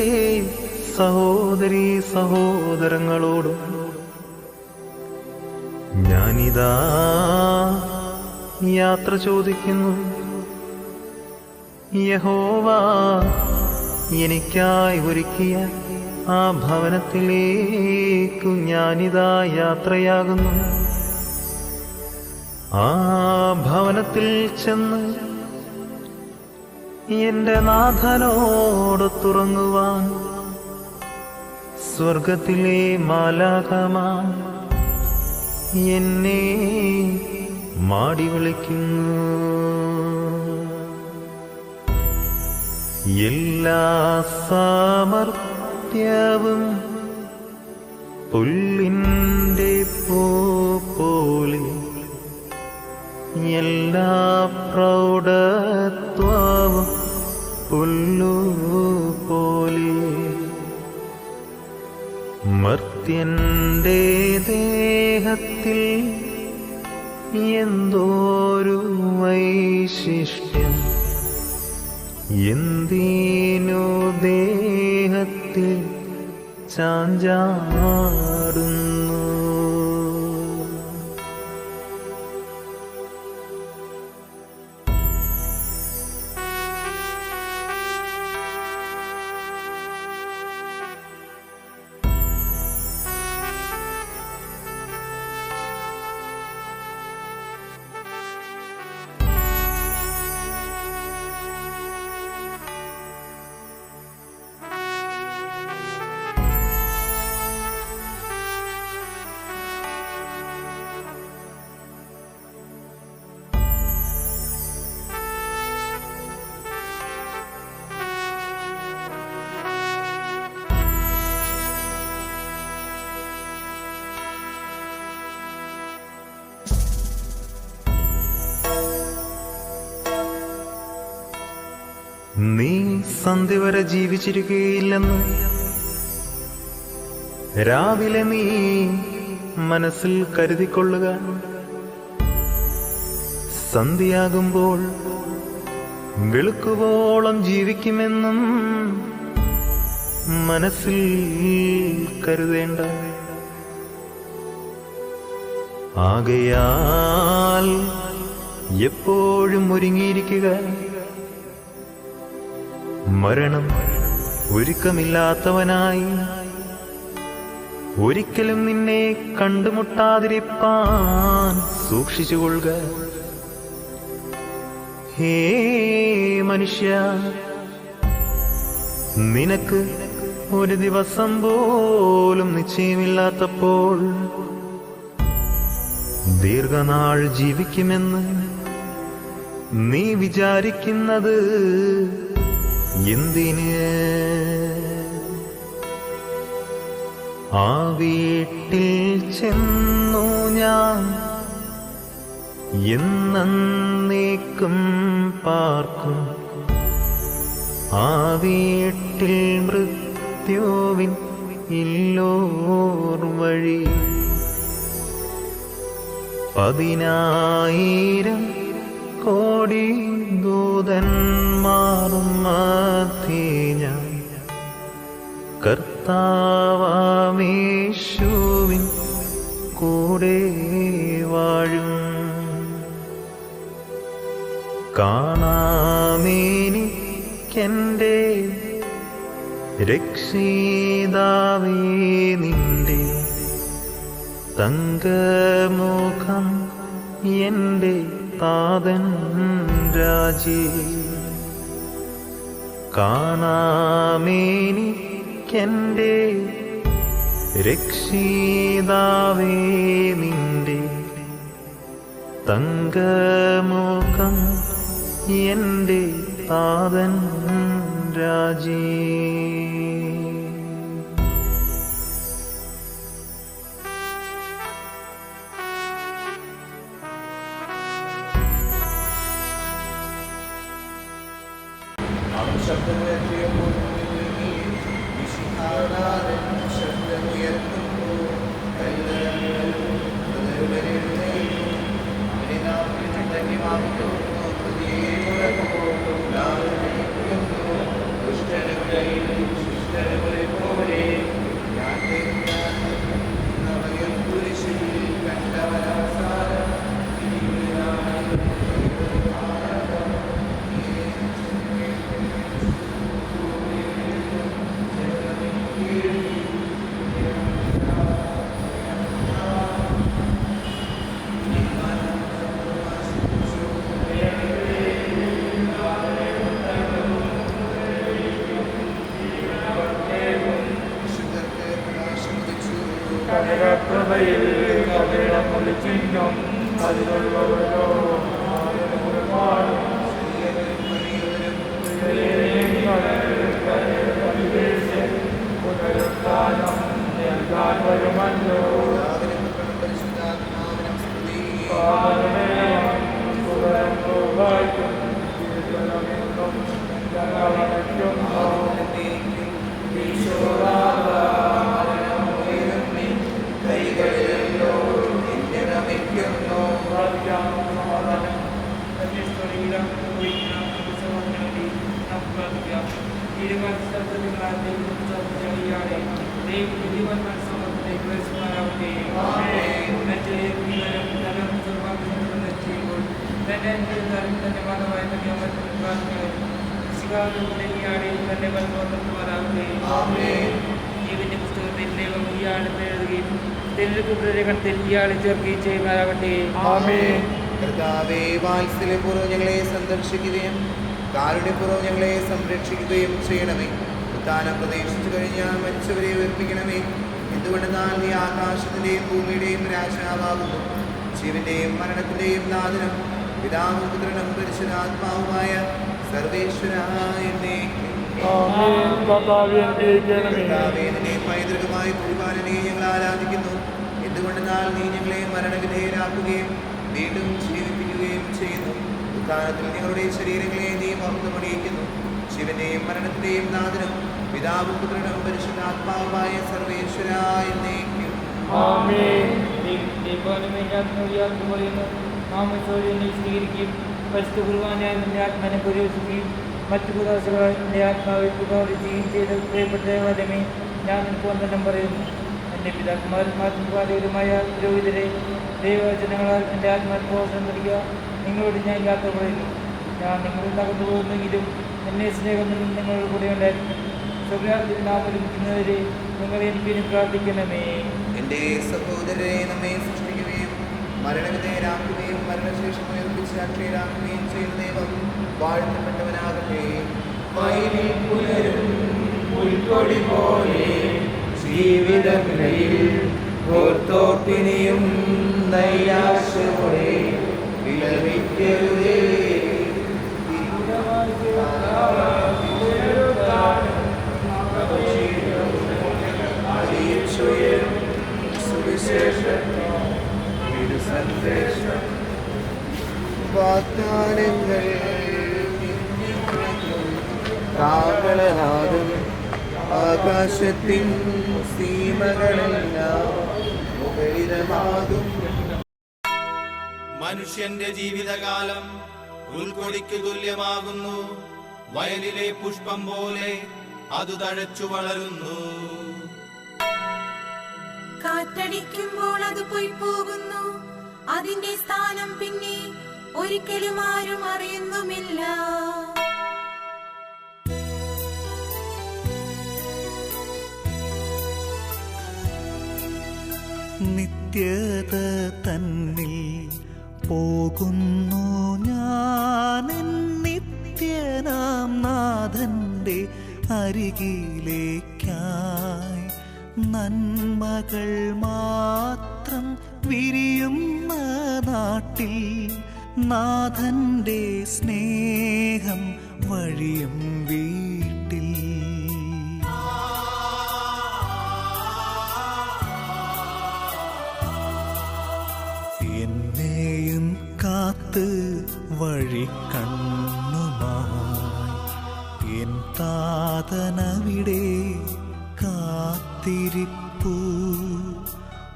G: സഹോദരീ സഹോദരങ്ങളോടും ഞാനിതാ യാത്ര ചോദിക്കുന്നു. യഹോവ എനിക്കായി ഒരുക്കിയ ആ ഭവനത്തിലേക്കു ഞാനിതാ യാത്രയാകുന്നു. ആ ഭവനത്തിൽ ചെന്ന് എന്റെ നാഥനോടൊത്തുറങ്ങുവാൻ സ്വർഗത്തിലെ മാലാഖമാർ എന്നെ മാടി വിളിക്കുന്നു. എല്ലാ സാമർത്ഥ്യവും പുല്ലിൻ്റെ പൂ പോലെ, എല്ലാ പ്രൗഢത്വവും പുല്ലുപോലെ, മർത്യന്റെ ദേഹത്തിൽ എന്തോരു വൈശിഷ്ട്യം, എന്തിനു ദേഹത്തിൽ ചാഞ്ചാടുന്നു.
A: നീ സന്ധ്യ വരെ ജീവിച്ചിരിക്കുകയില്ലെന്ന് രാവിലെ നീ മനസ്സിൽ കരുതിക്കൊള്ളുക. സന്ധ്യയാകുമ്പോൾ വെളുക്കുവോളം ജീവിക്കുമെന്നും മനസ്സിൽ കരുതേണ്ട. ആകയാൽ എപ്പോഴും ഒരുങ്ങിയിരിക്കുക. മരണം ഒരുക്കമില്ലാത്തവനായി ഒരിക്കലും നിന്നെ കണ്ടുമുട്ടാതിരിപ്പാൻ സൂക്ഷിച്ചുകൊള്ളുക. ഹേ മനുഷ്യ, നിനക്ക് ഒരു ദിവസം പോലും നിശ്ചയമില്ലാത്തപ്പോൾ ദീർഘനാൾ ജീവിക്കുമെന്ന് നീ വിചാരിക്കുന്നത് എന്തിന്? ആ വീട്ടിൽ ചെന്നു ഞാൻ എന്നേക്കും പാർക്കും. ആ വീട്ടിൽ മൃത്യുവിൻ ഇല്ലോർ വഴി. 10,000 കോടി ദൂതന്മാരും മധ്യേ ഞാൻ കർത്താവേശുവിൻ കൂടെ വാഴും. കാണാമെനിക്കെൻ്റെ രക്ഷിതാവേ നിന്റെ തങ്കമുഖം എൻ്റെ താതൻ രാജി. കാണാമെനിക്കെൻ്റെ രക്ഷിതാവേ നിന്റെ തങ്കമുഖം എൻ്റെ താതൻ രാജി.
H: കർത്താവേ, വാത്സല്യപൂർവ്വം ഞങ്ങളെ സന്ദർശിക്കുകയും കാരുണ്യപൂർവ്വം ഞങ്ങളെ സംരക്ഷിക്കുകയും ചെയ്യണമേ. ഉത്ഥാനം പ്രതീക്ഷിച്ചു കഴിഞ്ഞാൽ മരിച്ചവരെ ഉയർപ്പിക്കണമേ. എന്തുകൊണ്ടെന്നാൽ നീ ആകാശത്തിന്റെയും ഭൂമിയുടെയും രാജാവാകുന്നു. ജീവന്റെയും മരണത്തിന്റെയും നാഥനും പിതാവും പുത്രനും പരിശുദ്ധാത്മാവുമായ സർവേശ്വരായ നിന്നെ പൈതൃകമായ കുർബാനനെ ഞങ്ങൾ ആരാധിക്കുന്നു. എന്തുകൊണ്ടെന്നാൽ നീ ഞങ്ങളെ മരണവിധേയരാക്കുകയും വീണ്ടും ജീവിപ്പിക്കുകയും ചെയ്യുന്നു. ഉത്ഥാനത്തിൽ ഞങ്ങളുടെ ശരീരങ്ങളെ നീ മഹത്വമണിയിക്കുന്നു. ജീവന്റെയും മരണത്തിന്റെയും നാഥനും പിതാവും പുത്രനും പരിശുദ്ധാത്മാവുമായ സർവേശ്വരായ എന്നേക്കും.
E: ആമേൻ. ദൈവമേ, ഞാൻ യാത്ര പറയുന്നു. നാമത്തോടെ സ്വീകരിക്കും. പരിശുദ്ധ കുർബാനയാൽ നിന്റെ ആത്മാനെ പരിശോധിക്കുകയും മറ്റു കുദാശകളാൽ നിന്റെ ആത്മാവിൽ പുകാരുകയും ചെയ്ത പ്രിയപ്പെട്ട ദേവാലയമേ, ഞാൻ നിനക്ക് വന്ദനം പറയുന്നു. എൻ്റെ പിതാക്കന്മാരും ആത്മപാലകരുമായ പുരോഹിതരെ, ദൈവവചനങ്ങളാൽ എൻ്റെ ആത്മാവിൽ പോഷണം നൽകുക. നിങ്ങളോട് ഞാൻ യാത്ര പറയുന്നു. ഞാൻ നിങ്ങളിൽ തകർന്നു പോകുന്നെങ്കിലും എന്നെ സ്നേഹം നിങ്ങളുടെ കൂടെ ഉണ്ടായിരുന്നു. സ്വകാര്യത്തിൽ നാം ഒരുമിക്കുന്നവരെ നിങ്ങൾ എനിക്ക് പ്രാർത്ഥിക്കണമേ.
H: എന്റെ സഹോദരരെ, നമ്മെ സൃഷ്ടിക്കുകയും മരണവിധേയരാക്കുകയും മരണശേഷം ഉയർപ്പിച്ച് അക്ഷയരാക്കുകയും ചെയ്യുന്ന ദൈവം വാഴ്ത്തപ്പെട്ടവനാകട്ടെ. മയിലിൽ പുലരും പുൽക്കൊടി പോലെ ജീവിതത്തിൽ ഓർത്തോർത്തിനിയും നൈരാശ്യത്തോടെ വിലപിക്കരുതേ. വാഗ്ദാനങ്ങൾ കാവലനാദം ആകാശത്തിൻ സീമകളെല്ലാം മുഖരിതമാകും.
I: മനുഷ്യന്റെ ജീവിതകാലം ഉൾക്കൊടിക്ക് തുല്യമാകുന്നു. വയലിലെ പുഷ്പം പോലെ അത് തഴച്ചു വളരുന്നു.
B: കാറ്റടിക്കുമ്പോൾ അത് പോയി പോകുന്നു. അതിന്റെ സ്ഥാനം പിന്നെ ഒരിക്കലും ആരും അറിയുന്നുമില്ല.
G: നിത്യത തന്നിൽ പോകുന്നു ഞാൻ, നിത്യനാം നാഥന്റെ അരികിലേക്കായി. നന്മകൾ മാത്രം വിരിയുന്ന നാട്ടിൽ നാഥന്റെ സ്നേഹം വഴിയും വീട്ടിൽ. എന്നെയും കാത്ത് വഴി കണ്ണുമായി എൻ താതനവിടെ കാത്തിരിപ്പു.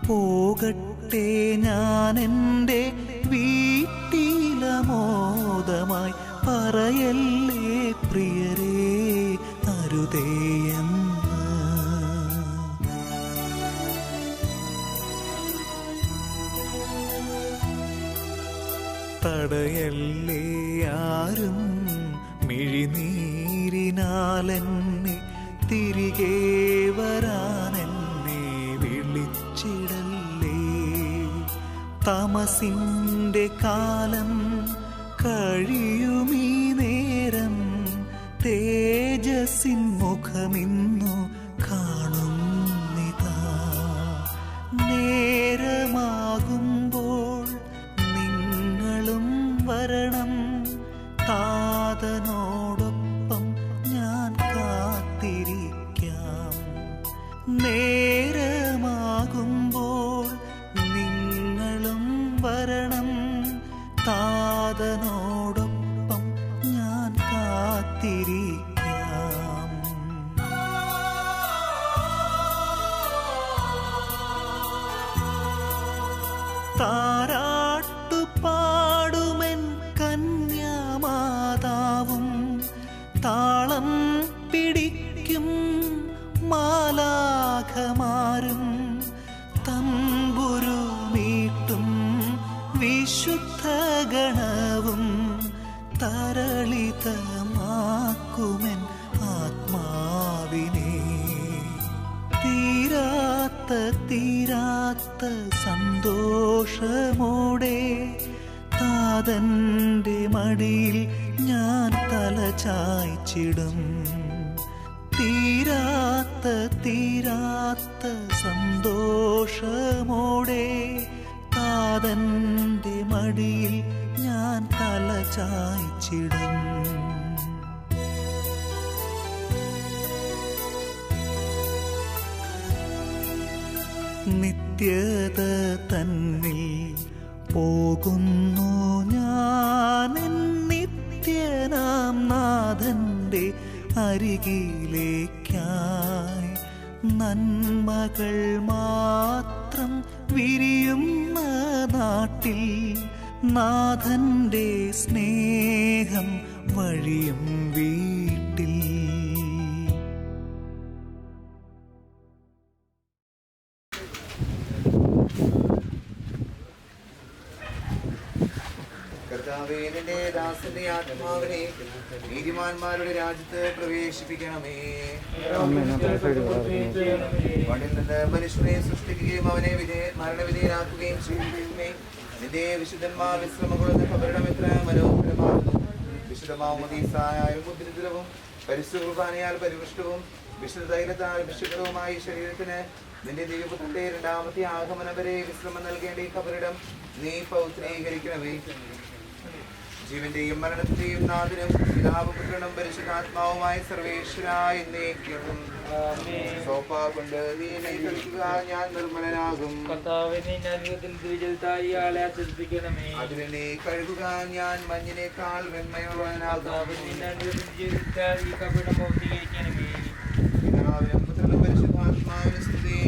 G: പോകട്ടെ ഞാൻ എൻ്റെ വീട്ടിലമോദമായി, പറയല്ലേ പ്രിയരേ അരുതേയെന്ന്. തടയല്ലേ ആരും മിഴിനീരിനാലെന്നെ, തിരികെ വരാനെന്നെ വിളിച്ചിടല്ലേ. തമസിൻ്റെ കാലം കഴിയുമീ നേരം, തേജസ്സിൻ മുഖമിന്നു കാണുന്നിതാ. നേരമാകുമ്പോൾ നിങ്ങളും വരണം, താതനോടൊപ്പം ഞാൻ കാത്തിരിക്കാം. നേരമാകുമ്പോൾ നിങ്ങളും വരണം, താതനോടൊപ്പം ഞാൻ കാത്തിരിക്കാം. താരാട്ടുപാടുമെൻ കന്യാമാതാവും, താളം പിടിക്കും മാലാഖമാരും, തമ്പുരു മീട്ടും വിശുദ്ധ ഗണവും, തരളിതമാക്കുമെൻ ആത്മാവിനെ. തീരാത്ത സന്തോഷമോടെ താതന്റെ മടിയിൽ ഞാൻ തല ചായ്ച്ചിടും. തീരാത്ത സന്തോഷമോടെ താതന്റെ മടിയിൽ ഞാൻ തല ചായ്ച്ചിടും. നിത്യത തന്നിൽ പോകുന്നു ഞാൻ, നിത്യനാം നാഥന്റെ അരികിലേക്കായി നന്മകൾ മാത്രം വിരിയുന്ന നാട്ടിൽ നാഥന്റെ സ്നേഹം വഴിയും വീട്ടിൽ.
H: കർത്താവേ, നിന്റെ ദാസന്റെ ആത്മാവിനെ നീതിമാന്മാരുടെ രാജ്യത്ത് പ്രവേശിപ്പിക്കണമേ. മണ്ണിൽ നിന്ന് മനുഷ്യനെ സൃഷ്ടിക്കുകയും അവനെ മരണവിധേയനാക്കുകയും ചെയ്യുന്നേ. നിന്റെ വിശുദ്ധന്മാർ വിശ്രമം കൊള്ളുന്ന ഖബറിടം എത്ര മനോഹരമാകുന്നു. വിശുദ്ധമാവുമതീസായ മുദ്രിതവും പരിശുദ്ധ കുർബാനയാൽ പരിപുഷ്ടവും വിശുദ്ധ തൈലത്താൽ വിശുദ്ധവുമായ ശരീരത്തിന് നിന്റെ ദൈവത്തിന്റെ രണ്ടാമത്തെ ആഗമനം വരെ വിശ്രമം നൽകേണ്ട ഈ ഖബറിടം നീ പൗത്രീകരിക്കണമേ. ജീവന്റെയും മരണത്തിന്റെയും നാഥനും പിതാവും പുത്രനും പരിശുദ്ധാത്മാവുമായ സർവേശ്വരായ എന്നേക്കും കൊണ്ട് നീ എന്നെ കളിക്കുക, ഞാൻ നിർമ്മലനാകും. അതിനെ കഴുകുക, ഞാൻ മഞ്ഞിനേക്കാൾ വെണ്മയുള്ളവനാകും. പിതാവിനും പുത്രനും പരിശുദ്ധാത്മാവിനും സ്തുതി.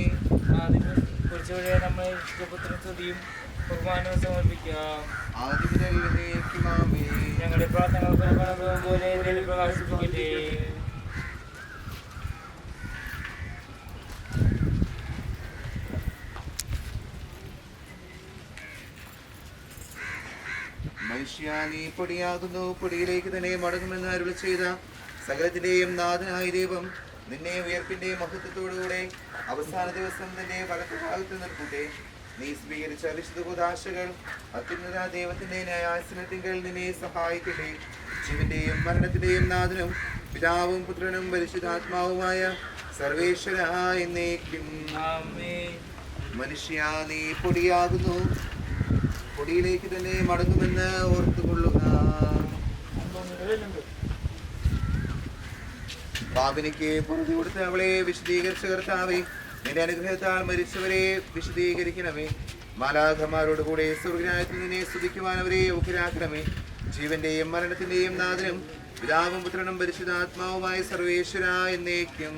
E: നമ്മൾ ഇഷ്ടപുത്രനും സ്തുതിയും ബഹുമാനവും സമർപ്പിക്കാം.
H: ആദ്യം മുതൽ എന്നേക്കും ആമേൻ.
E: ഞങ്ങളുടെ പ്രാർത്ഥനകൾ പോലെ പ്രകാശിപ്പിക്കട്ടെ.
H: മനുഷ്യ, നീ പൊടിയാകുന്നു, പൊടിയിലേക്ക് തന്നെ മടങ്ങുമെന്ന് അരുളി ചെയ്ത സകലത്തിന്റെയും നാഥനായ ദൈവം നിന്നെ ഉയർപ്പിന്റെ മഹത്വത്തോടുകൂടെ അവസാന ദിവസം നിന്നെ വലത്തുഭാഗത്ത് നിർത്തട്ടെ. നീ സ്വീകരിച്ച വിശുദ്ധ കൂദാശകൾ അത്യുന്നത ദൈവത്തിന്റെ ന്യായാസനത്തിങ്കൽ നിന്നെ സഹായിക്കട്ടെ. ജീവന്റെയും മരണത്തിന്റെയും നാഥനും പിതാവും പുത്രനും പരിശുദ്ധാത്മാവുമായ സർവേശ്വരായ എന്നേക്കും. മനുഷ്യ, നീ പൊടിയാകുന്നു, പൊടിയിലേക്ക് തന്നെ മടങ്ങുമെന്ന് ഓർത്തുകൊള്ളുക. പാപിനിക്ക് പുറത്തു കൊടുത്ത് അവളെ വിശദീകരിച്ച കർത്താവേ, നിന്റെ അനുഗ്രഹത്താൽ മരിച്ചവരെ വിശദീകരിക്കണമേ. മാലാഖമാരോട് കൂടെ സ്വർഗ്ഗരാജ്യത്തിൽ നിന്നെ സ്തുതിക്കുവാൻ അവരെ യോഗ്യരാക്കണമേ. ജീവന്റെയും മരണത്തിന്റെയും നാഥനും പിതാവും പുത്രനും പരിശുദ്ധാത്മാവുമായ സർവേശ്വരായ എന്നേക്കും.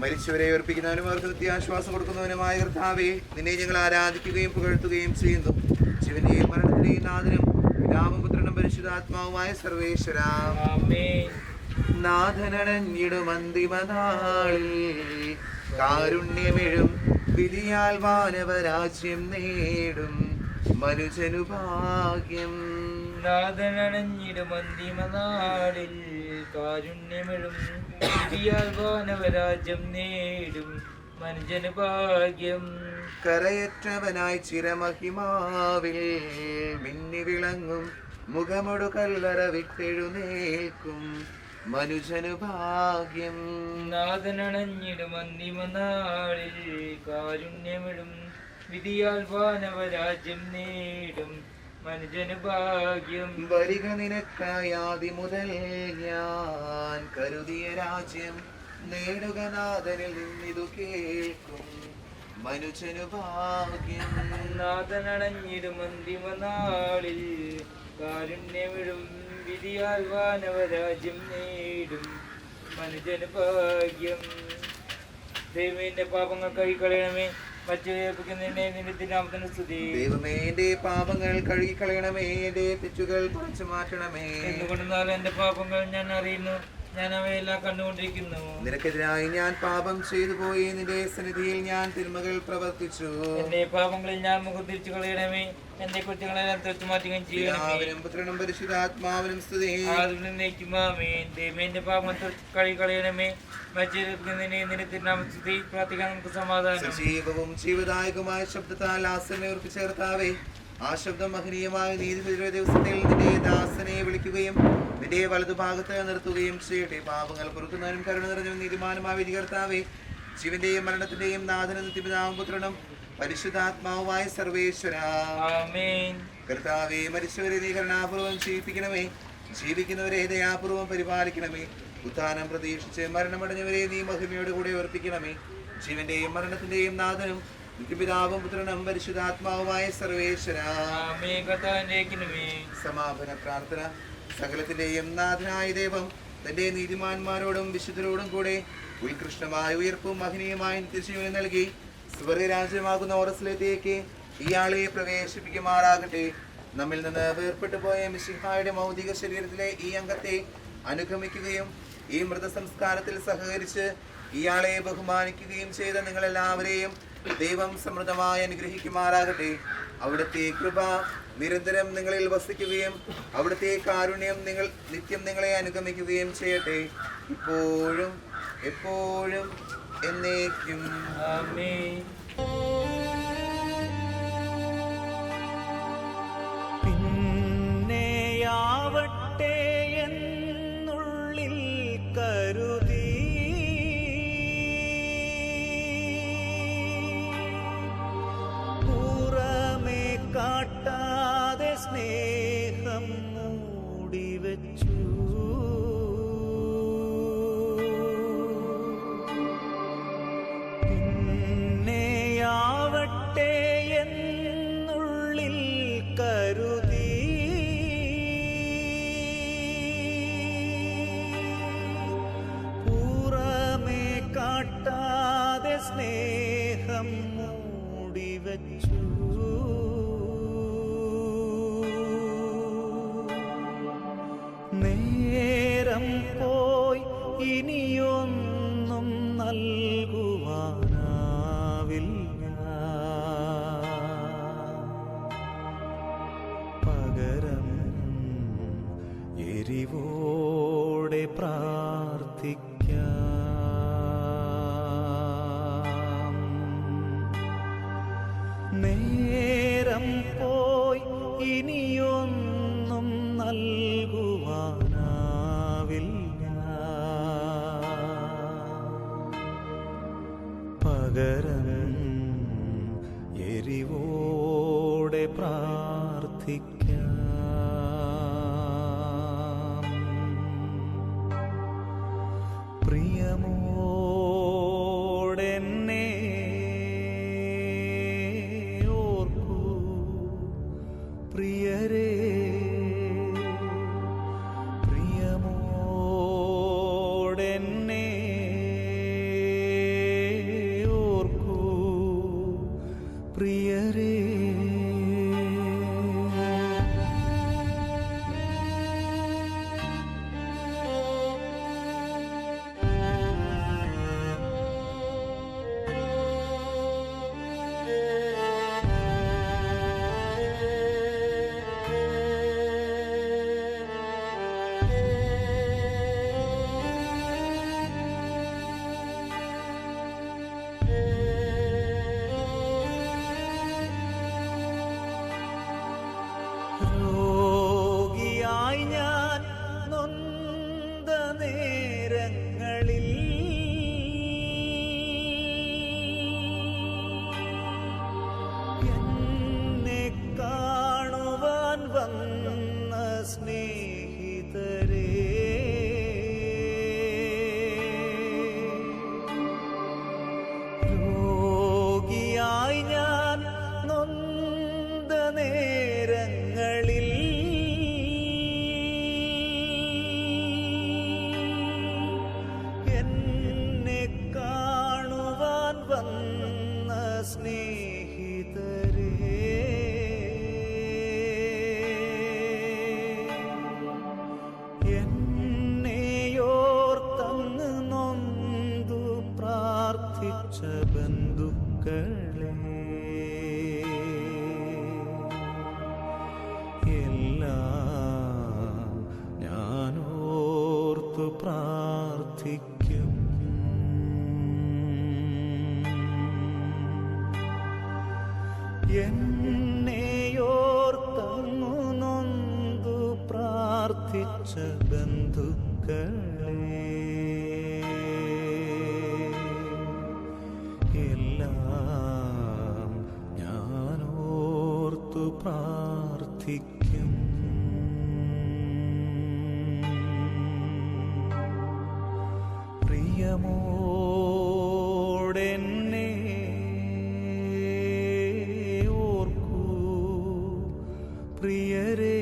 H: മരിച്ചവരെ ഉറപ്പിക്കുന്നവനും അവർക്ക് നിത്യാശ്വാസം കൊടുക്കുന്നവനുമായ കർത്താവേ, നിന്നെ ഞങ്ങൾ ആരാധിക്കുകയും പുകഴ്ത്തുകയും ചെയ്യുന്നു. ജീവന്റെയും മരണത്തിന്റെയും നാഥനും പിതാവും പുത്രനും പരിശുദ്ധാത്മാവുമായ സർവേശ്വരാ. നാഥനണഞ്ഞിടും അന്തിമനാളിൽ കാരുണ്യമെഴും വിധിയാൽ വാനവരാജ്യം നേടും മനുജനു ഭാഗ്യം.
E: നാഥനണഞ്ഞിടും അന്തിമനാളിൽ കാരുണ്യമെഴും വിധിയാൽ വാനവരാജ്യം നേടും മനുജനു ഭാഗ്യം.
H: കരയറ്റവനായി ചിരമഹിമാവിൽ മിന്നി വിളങ്ങും മുഖമൊടു കല്ലറ വിട്ടെഴുന്നേൽക്കും മനുജനു ഭാഗ്യം.
E: നാഥനണഞ്ഞിടും അന്തിമനാളിൽ കാരുണ്യമിടും വിധിയാൽ വാനവരാജ്യം നേടും മനുജനു ഭാഗ്യം.
H: വരിക നിനക്കായി ആദി മുതൽ ഞാൻ കരുതിയ രാജ്യം നേടുക, നാഥനിൽ നിന്നിതു കേൾക്കും മനുജനു ഭാഗ്യം.
E: നാഥനണഞ്ഞിടും അന്തിമനാളിൽ കാരുണ്യമിടും വിധിയാൽ വാനവരാജ്യം നേടും മനുജനു ഭാഗ്യം. ദൈവത്തിന്റെ പാപങ്ങൾ കഴുകിക്കളയണമേ,
H: ദൈവമേ എന്റെ പാപങ്ങൾ കഴുകിക്കളയണമേ, എന്റെ തെറ്റുകൾ കുറച്ചു മാറ്റണമേ.
E: എന്തുകൊണ്ടെന്നാൽ എന്റെ പാപങ്ങൾ ഞാൻ അറിയുന്നു, ഞാൻ അവയെല്ലാം കണ്ടുകൊണ്ടിരിക്കുന്നു.
H: നിനക്കെതിരായി ഞാൻ പാപം ചെയ്തു പോയി, നിന്റെ സന്നിധിയിൽ ഞാൻ തിന്മകൾ പ്രവർത്തിച്ചു.
E: എന്റെ പാപങ്ങളിൽ ഞാൻ മുഖം തിരിച്ചു കളയണമേ, എന്റെ കുറ്റങ്ങളെല്ലാം തെറ്റു മാറ്റുകയും ചെയ്യണമേ.
H: പുത്രനും പരിശുദ്ധാത്മാവിനും സ്തുതി.
E: ദൈവന്റെ പാപം കഴുകിക്കളയണമേ, പ്രാർത്ഥിക്കാൻ നമുക്ക് സമാധാനം.
H: സജീവവും ജീവദായകമായ ശബ്ദത്താൽ ആസനെ ഉറപ്പിച്ചേർത്താവേ, ആ ശബ്ദം മഹനീയമായ നീതിയുടെ ദിവസത്തിൽ നിന്റെ ദാസനെ വിളിക്കുകയും നിന്റെ വലതുഭാഗത്ത് നിർത്തുകയും ചെയ്യട്ടെ. പാപങ്ങൾ പൊറുക്കുന്നവനും കരുണ നിറഞ്ഞവനും നീതിമാനുമായ വിധികർത്താവേ, ജീവന്റെയും മരണത്തിന്റെയും നാഥനും നിത്യപിതാവും പുത്രനും പരിശുദ്ധാത്മാവുമായ സർവേശ്വരാ. കർത്താവേ, മരിച്ചവരെ നീ കരുണാപൂർവം ജീവിപ്പിക്കണമേ, ജീവിക്കുന്നവരെ ദയാപൂർവം പരിപാലിക്കണമേ. ഉത്ഥാനം പ്രതീക്ഷിച്ച് മരണമടഞ്ഞവരെ നീ മഹിമയോട് കൂടെ ഉറപ്പിക്കണമേ. ജീവന്റെയും മരണത്തിന്റെയും നാഥനും നിത്യപിതാവും പുത്രനും പരിശുദ്ധാത്മാവുമായ സർവേശ്വരാ.
E: സമാപന
H: പ്രാർത്ഥന. സകലത്തിന്റെയും നാഥനായ ദൈവം തന്റെ നീതിമാന്മാരോടും വിശുദ്ധരോടും കൂടെ ഉത്കൃഷ്ടമായ ഉയർപ്പും മഹനീയമായ നിത്യജീവനും നൽകി സ്വർഗരാജ്യമാകുന്ന ഓറസിലേക്ക് ഇയാളെ പ്രവേശിപ്പിക്കുമാറാകട്ടെ. നമ്മിൽ നിന്ന് വേർപെട്ടു പോയ മിശിഹായുടെ ഭൗതിക ശരീരത്തിലെ ഈ അംഗത്തെ അനുഗമിക്കുകയും ഈ മൃതസംസ്കാരത്തിൽ സഹകരിച്ച് ഇയാളെ ബഹുമാനിക്കുകയും ചെയ്ത നിങ്ങളെല്ലാവരെയും ദൈവം സമൃദ്ധമായി അനുഗ്രഹിക്കുമാറാകട്ടെ. അവിടുത്തെ കൃപ നിരന്തരം നിങ്ങളിൽ വസിക്കുകയും അവിടുത്തെ കാരുണ്യം നിത്യം നിങ്ങളെ അനുഗമിക്കുകയും ചെയ്യട്ടെ, ഇപ്പോഴും എപ്പോഴും എന്നേക്കും.
E: ആമേൻ.
G: പിന്നെയാവട്ടെ എന്നുള്ളിൽ കരുതി പുറമേ കാട്ടാതെ സ്നേഹം മൂടിവെച്ചു. പിന്നെയാവട്ടെ എന്നുള്ളിൽ കരുതി പുറമേ കാട്ടാതെ സ്നേഹം മൂടിവെച്ചു. നേരം പോയി ഇനിയൊന്നും നൽകുവാനാവില്ല, പകരം എരിവോടെ പ്രാർത്ഥിക്കാം. നേരം പോയി ഇനിയൊന്നും നൽകുവാനാവില്ല, പകരം എരിവോടെ പ്രാർത്ഥിക്കാം. പ്രിയമോടെന്നെ ഓർക്കൂ പ്രിയരേ, പ്രിയമോടെന്നെ ഓർക്കൂ പ്രിയരേ. രോഗിയായി ഞാൻ നൊന്ത നേരങ്ങളിൽ എന്നെ കാണുവാൻ വന്ന സ്നേഹിതരേ, രോഗിയായി ഞാൻ നൊന്ത നേരങ്ങളിൽ എന്നെ കാണുവാൻ വന്ന സ്നേഹിതരേ, എന്നെയോർത്തങ്ങ് നൊന്തു പ്രാർത്ഥിച്ച ബന്ധുക്കളെ എല്ലാം ഞാനോർത്തു പ്രാർത്ഥിക്കും. എന്നെയോർത്തങ്ങു നൊന്തു പ്രാർത്ഥിച്ച ബന്ധുക്കളെ എല്ലാം ഞാനോർത്തു പ്രാർത്ഥിക്കും. പ്രിയമോടെന്നെ ഓർക്കൂ പ്രിയരേ,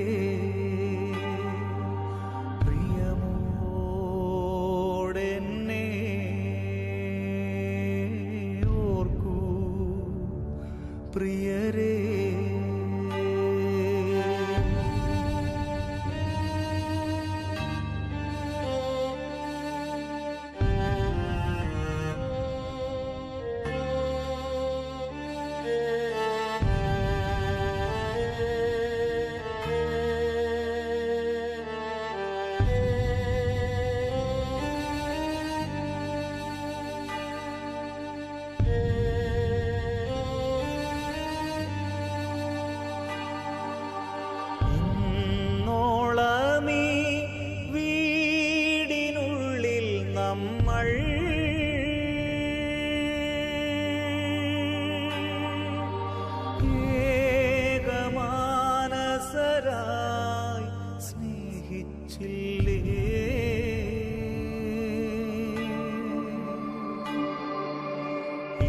G: സ്നേഹിച്ചില്ലേ?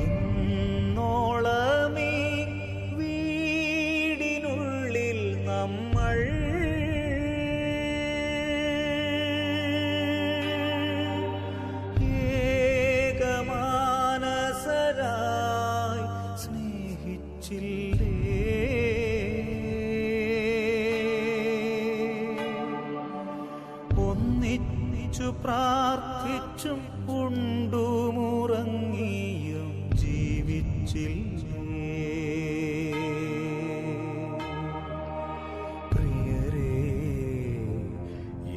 G: ഇന്നോളമീ വീടിനുള്ളിൽ നമ്മൾ ഏകമാനസരായി സ്നേഹിച്ചില്ലേ? ഒന്നിച്ചു പ്രാർത്ഥിച്ചും ഉണ്ടുമുറങ്ങിയും ജീവിച്ചില്ലേ? പ്രിയരേ,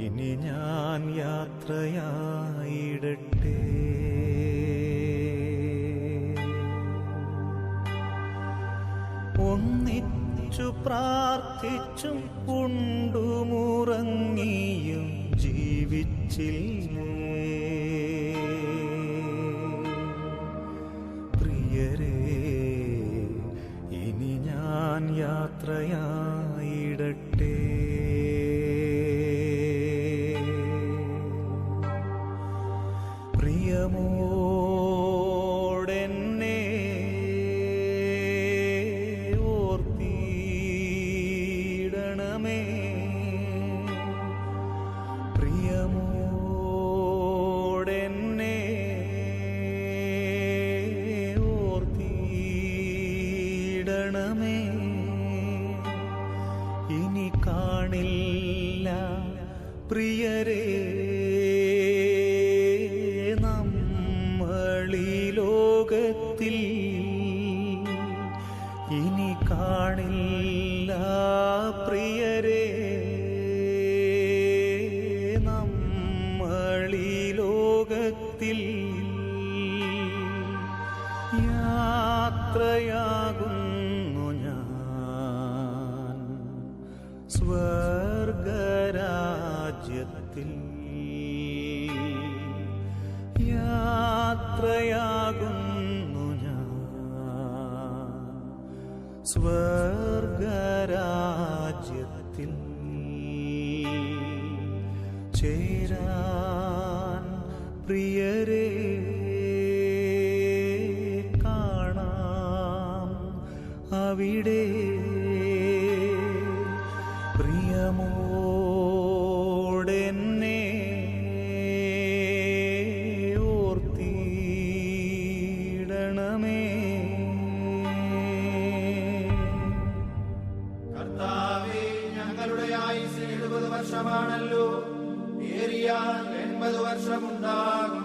G: ഇനി ഞാൻ യാത്രയായിടട്ടെ. ഒന്നിച്ചു പ്രാർത്ഥിച്ചും ഉണ്ടുമുറങ്ങിയും ജീവിച്ചില്ലേ? പ്രിയരേ, ഇനി ഞാൻ യാത്രയായിടട്ടെ. പ്രിയമോടെന്നെ ഓർത്തിടണമേ. പ്രിയമോടെന്നെ ഓർത്തിടണമേ. ഇനി കാണില്ല പ്രിയരേ നമ്മളീ ലോകത്തിൽ, ഇനി കാണില്ല പ്രിയരേ നമ്മളീ ലോകത്തിൽ. യാത്രയാകുന്നു ഞാൻ സ്വർഗരാജ്യത്തിൽ. യാത്രയാകുന്നു ഞാൻ സ്വർഗരാജ്യത്തിൽ. ചേരാൻ പ്രിയരേ കാണാം അവിടെ. പ്രിയമോടെന്നെ ഓർത്തിടണമേ.
I: കർത്താവേ, ഞങ്ങളുടെ ആയുസ് 70 വർഷമാണല്ലോ, ഏറിയാൽ 80 വർഷമുണ്ടാകും.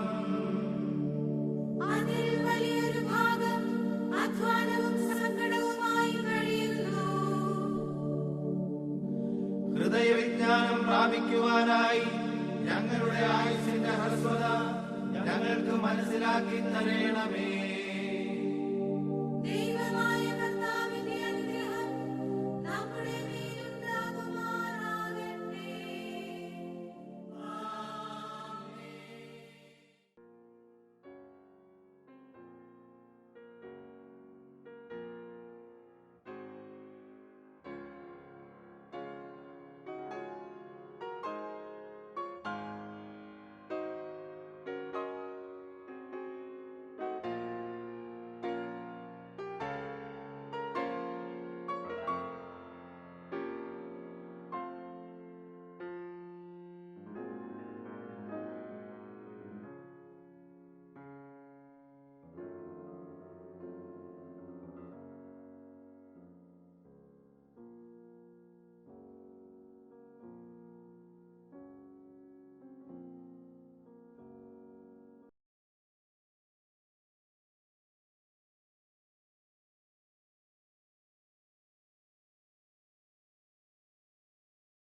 B: അതിൽ വലിയൊരു ഭാഗം അധ്വാനവും സങ്കടവുമായി കഴിയുന്നു.
I: ഹൃദയവിജ്ഞാനം പ്രാപിക്കുവാനായി ഞങ്ങളുടെ ആയുസിന്റെ ഹ്രസ്വത ഞങ്ങൾക്ക് മനസ്സിലാക്കി തരണമേ.